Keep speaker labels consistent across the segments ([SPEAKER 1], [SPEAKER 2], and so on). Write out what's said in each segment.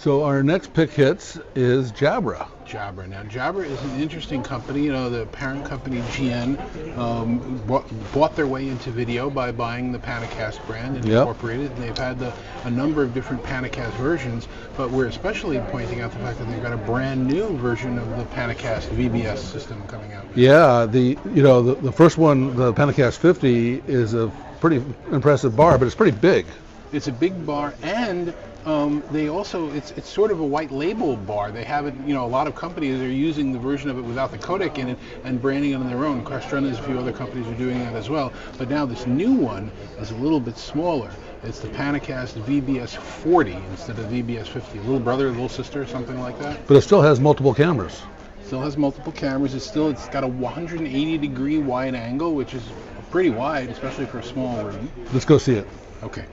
[SPEAKER 1] So our next pick hits is Jabra.
[SPEAKER 2] Jabra. Now, Jabra is an interesting company. You know, the parent company, GN, bought their way into video by buying the Panacast brand and incorporated it. And they've had a number of different Panacast versions, but we're especially pointing out the fact that they've got a brand new version of the Panacast VBS system coming out.
[SPEAKER 1] Yeah, the first one, the Panacast 50, is a pretty impressive bar, but it's pretty big.
[SPEAKER 2] It's a big bar, and they also, it's sort of a white label bar. They have it, you know, a lot of companies are using the version of it without the codec in it and branding it on their own. Castrun's, a few other companies are doing that as well. But now this new one is a little bit smaller. It's the Panacast VBS 40 instead of VBS 50. Little brother, little sister, something like that.
[SPEAKER 1] But it still has multiple cameras.
[SPEAKER 2] Still has multiple cameras. It's got a 180-degree wide angle, which is pretty wide, especially for a small room.
[SPEAKER 1] Let's go see it.
[SPEAKER 2] Okay.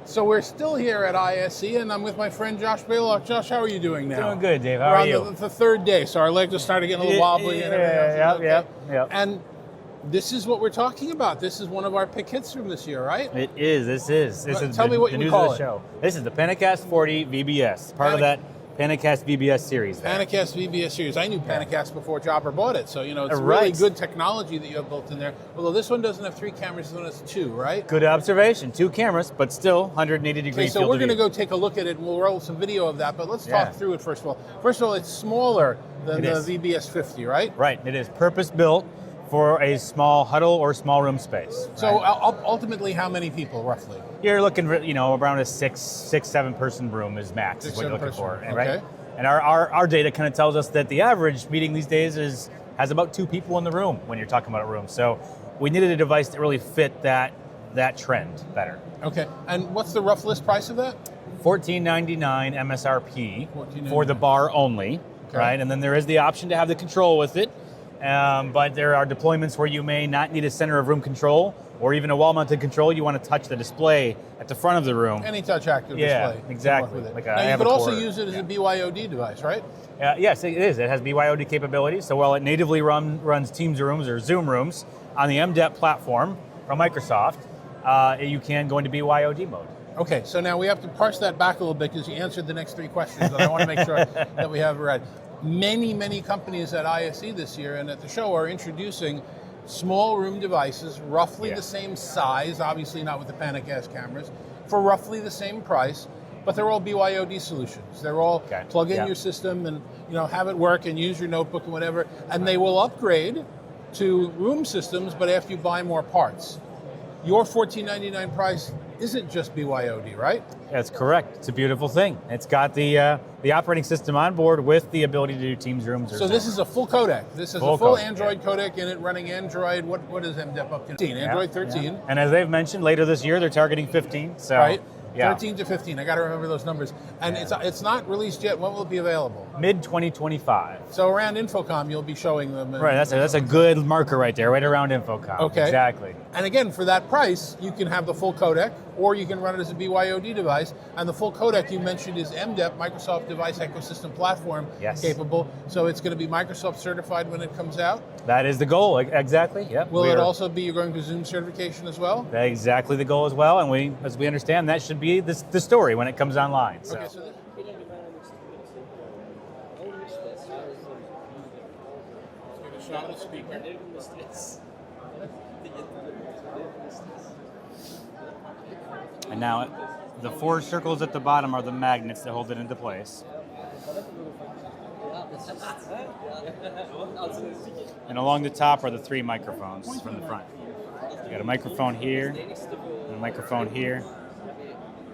[SPEAKER 2] So we're still here at ISE, and I'm with my friend Josh Baylock. Josh, how are you doing now?
[SPEAKER 3] Doing good, Dave. How are you?
[SPEAKER 2] The third day, so our legs are starting to get a little wobbly.
[SPEAKER 3] Yeah.
[SPEAKER 2] And this is what we're talking about. This is one of our pick hits from this year, right?
[SPEAKER 3] It is. This is
[SPEAKER 2] Tell me what
[SPEAKER 3] the
[SPEAKER 2] you
[SPEAKER 3] news
[SPEAKER 2] call
[SPEAKER 3] of the show. This is the Panacast 40 VBS, part of that Panacast VBS series.
[SPEAKER 2] Panacast VBS series. I knew Panacast before Jabra bought it, so you know it's
[SPEAKER 3] Right.
[SPEAKER 2] really good technology that you have built in there. Although this one doesn't have 3 cameras, this one has 2, right?
[SPEAKER 3] Good observation. 2 cameras, but still 180 degree
[SPEAKER 2] Okay, so
[SPEAKER 3] field
[SPEAKER 2] we're
[SPEAKER 3] of
[SPEAKER 2] going to
[SPEAKER 3] view.
[SPEAKER 2] go take a look at it, and we'll roll some video of that. But let's talk through it first of all. First of all, it's smaller than the VBS 50, right?
[SPEAKER 3] Right. It is purpose built for a small huddle or small room space.
[SPEAKER 2] So
[SPEAKER 3] right?
[SPEAKER 2] ultimately, how many people roughly?
[SPEAKER 3] You're looking for, you know, around a 7 person room is max. Is what you're looking for,
[SPEAKER 2] okay.
[SPEAKER 3] Right? And our data kind of tells us that the average meeting these days has about 2 people in the room when you're talking about a room. So we needed a device that really fit that trend better.
[SPEAKER 2] Okay, and what's the rough list price of that?
[SPEAKER 3] $14.99 MSRP for the bar only, right? And then there is the option to have the control with it. But there are deployments where you may not need a center of room control or even a wall-mounted control. You want to touch the display at the front of the room.
[SPEAKER 2] Any touch active display.
[SPEAKER 3] Yeah, exactly.
[SPEAKER 2] With it.
[SPEAKER 3] Like
[SPEAKER 2] now you could also use it as a BYOD device, right?
[SPEAKER 3] Yes, it is. It has BYOD capability. So while it natively runs Teams rooms or Zoom rooms on the MDEP platform from Microsoft, you can go into BYOD mode.
[SPEAKER 2] Okay, so now we have to parse that back a little bit because you answered the next 3 questions, and I want to make sure that we have it right. Many companies at ISE this year and at the show are introducing small room devices, roughly the same size, obviously not with the Panacast cameras, for roughly the same price, but they're all BYOD solutions. They're all plug in your system and have it work and use your notebook and whatever, and they will upgrade to room systems, but after you buy more parts. Your $14.99 price isn't just BYOD, right?
[SPEAKER 3] That's correct. It's a beautiful thing. It's got the operating system on board with the ability to do Teams rooms.
[SPEAKER 2] So this is a full codec. This is a full Android codec in it, running Android. What is MDEP up to? 13. Android 13.
[SPEAKER 3] Yeah. And as they've mentioned, later this year they're targeting 15. So
[SPEAKER 2] right. 13 to 15. I got to remember those numbers. And it's not released yet. When will it be available?
[SPEAKER 3] Mid 2025.
[SPEAKER 2] So around Infocom, you'll be showing them.
[SPEAKER 3] Right. That's a good marker right there, right around Infocom.
[SPEAKER 2] Okay.
[SPEAKER 3] Exactly.
[SPEAKER 2] And again, for that price, you can have the full codec, or you can run it as a BYOD device. And the full codec you mentioned is MDEP, Microsoft Device Ecosystem Platform capable. So it's going to be Microsoft certified when it comes out.
[SPEAKER 3] That is the goal. Exactly. Yep.
[SPEAKER 2] Will it also be you're going to Zoom certification as well?
[SPEAKER 3] That's exactly the goal as well. And as we understand, that should be the story when it comes online. So.
[SPEAKER 2] Okay, so this let's get a shot of the speaker.
[SPEAKER 3] And now the 4 circles at the bottom are the magnets that hold it into place. And along the top are the 3 microphones from the front. You got a microphone here, and a microphone here,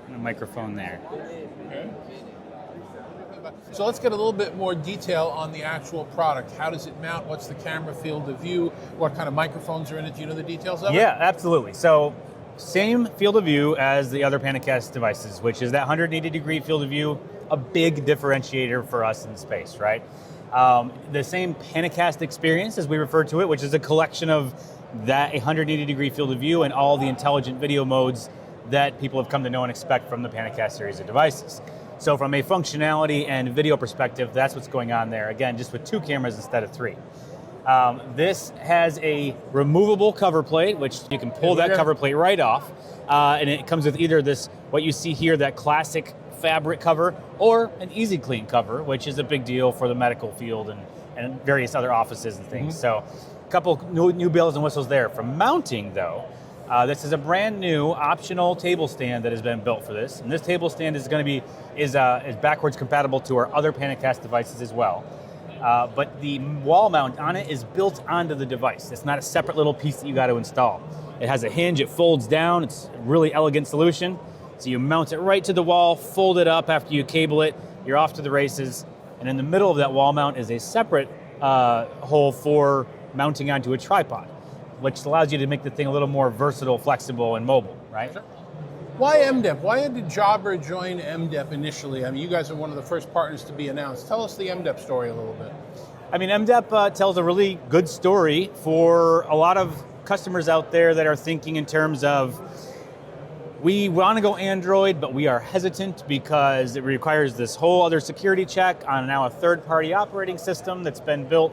[SPEAKER 3] and a microphone there.
[SPEAKER 2] Okay. So let's get a little bit more detail on the actual product. How does it mount? What's the camera field of view? What kind of microphones are in it? Do you know the details of it?
[SPEAKER 3] Yeah, absolutely. So same field of view as the other Panacast devices, which is that 180 degree field of view, a big differentiator for us in space, right? The same Panicast experience, as we refer to it, which is a collection of that 180-degree field of view and all the intelligent video modes that people have come to know and expect from the Panicast series of devices. So from a functionality and video perspective, that's what's going on there. Again, just with 2 cameras instead of 3. This has a removable cover plate, which you can pull that cover plate right off. And it comes with either this, what you see here, that classic fabric cover, or an easy clean cover, which is a big deal for the medical field and various other offices and things. So a couple new bells and whistles there. For mounting though, this is a brand new optional table stand that has been built for this. And this table stand is going to be, is backwards compatible to our other Panicast devices as well. But the wall mount on it is built onto the device. It's not a separate little piece that you got to install. It has a hinge, it folds down. It's a really elegant solution. So you mount it right to the wall, fold it up after you cable it, you're off to the races. And in the middle of that wall mount is a separate hole for mounting onto a tripod, which allows you to make the thing a little more versatile, flexible, and mobile, right?
[SPEAKER 2] Why MDEP? Why did Jabra join MDEP initially? I mean, you guys are one of the first partners to be announced. Tell us the MDEP story a little bit.
[SPEAKER 3] I mean, MDEP tells a really good story for a lot of customers out there that are thinking in terms of, we want to go Android, but we are hesitant because it requires this whole other security check on now a third-party operating system that's been built.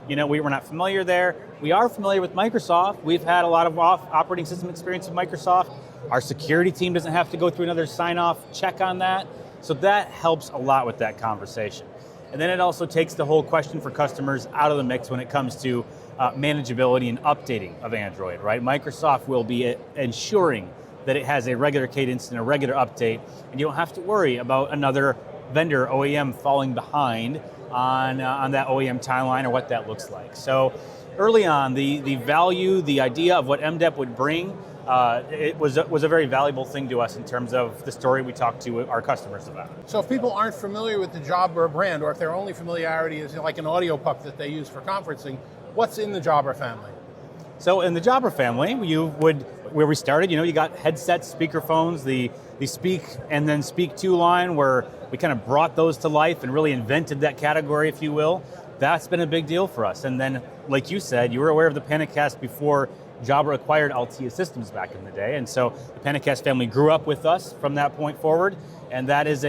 [SPEAKER 3] You know, we're not familiar there. We are familiar with Microsoft. We've had a lot of operating system experience with Microsoft. Our security team doesn't have to go through another sign-off check on that. So that helps a lot with that conversation. And then it also takes the whole question for customers out of the mix when it comes to manageability and updating of Android, right? Microsoft will be ensuring that it has a regular cadence and a regular update, and you don't have to worry about another vendor, OEM, falling behind on that OEM timeline or what that looks like. So early on, the value, the idea of what MDEP would bring, it was a very valuable thing to us in terms of the story we talked to our customers about.
[SPEAKER 2] So if people aren't familiar with the Jabra brand, or if their only familiarity is like an audio puck that they use for conferencing, what's in the Jabra family?
[SPEAKER 3] So in the Jabra family, where we started, you got headsets, speakerphones, the Speak and then Speak 2 line, where we kind of brought those to life and really invented that category, if you will. That's been a big deal for us. And then, like you said, you were aware of the Panicast before Jabra acquired Altea Systems back in the day. And so the Panicast family grew up with us from that point forward. And that is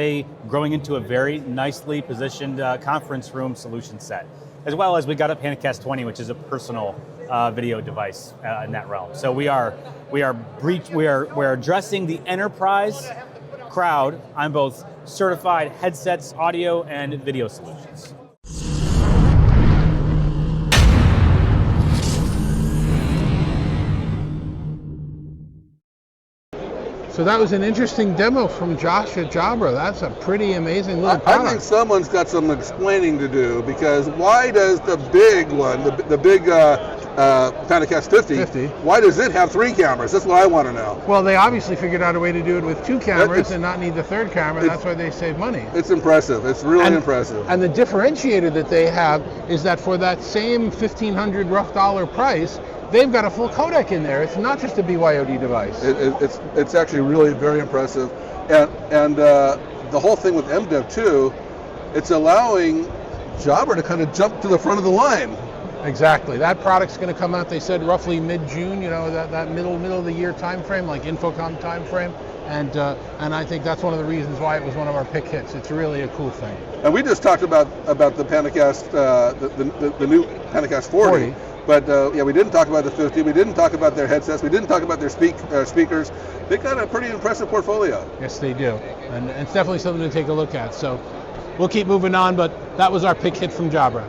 [SPEAKER 3] growing into a very nicely positioned conference room solution set. As well as we got a Panicast 20, which is a personal video device in that realm. So we are addressing the enterprise crowd on both certified headsets, audio, and video solutions.
[SPEAKER 2] So that was an interesting demo from Josh at Jabra. That's a pretty amazing little product.
[SPEAKER 1] I think someone's got some explaining to do, because why does the big one, the big Panicast 50, why does it have 3 cameras? That's what I want to know.
[SPEAKER 2] Well, they obviously figured out a way to do it with 2 cameras and not need the third camera. That's why they save money.
[SPEAKER 1] It's impressive. It's really impressive.
[SPEAKER 2] And the differentiator that they have is that for that same $1,500 rough dollar price, they've got a full codec in there. It's not just a BYOD device.
[SPEAKER 1] It's actually really very impressive. And the whole thing with MDEP too, it's allowing Jabra to kind of jump to the front of the line.
[SPEAKER 2] Exactly. That product's going to come out, they said, roughly mid-June, that middle of the year time frame, like Infocom time frame. And I think that's one of the reasons why it was one of our pick hits. It's really a cool thing.
[SPEAKER 1] And we just talked about the Panicast, the new Panicast 40. But we didn't talk about the 50. We didn't talk about their headsets. We didn't talk about their speakers. They've got a pretty impressive portfolio.
[SPEAKER 2] Yes, they do. And it's definitely something to take a look at. So we'll keep moving on, but that was our pick hit from Jabra.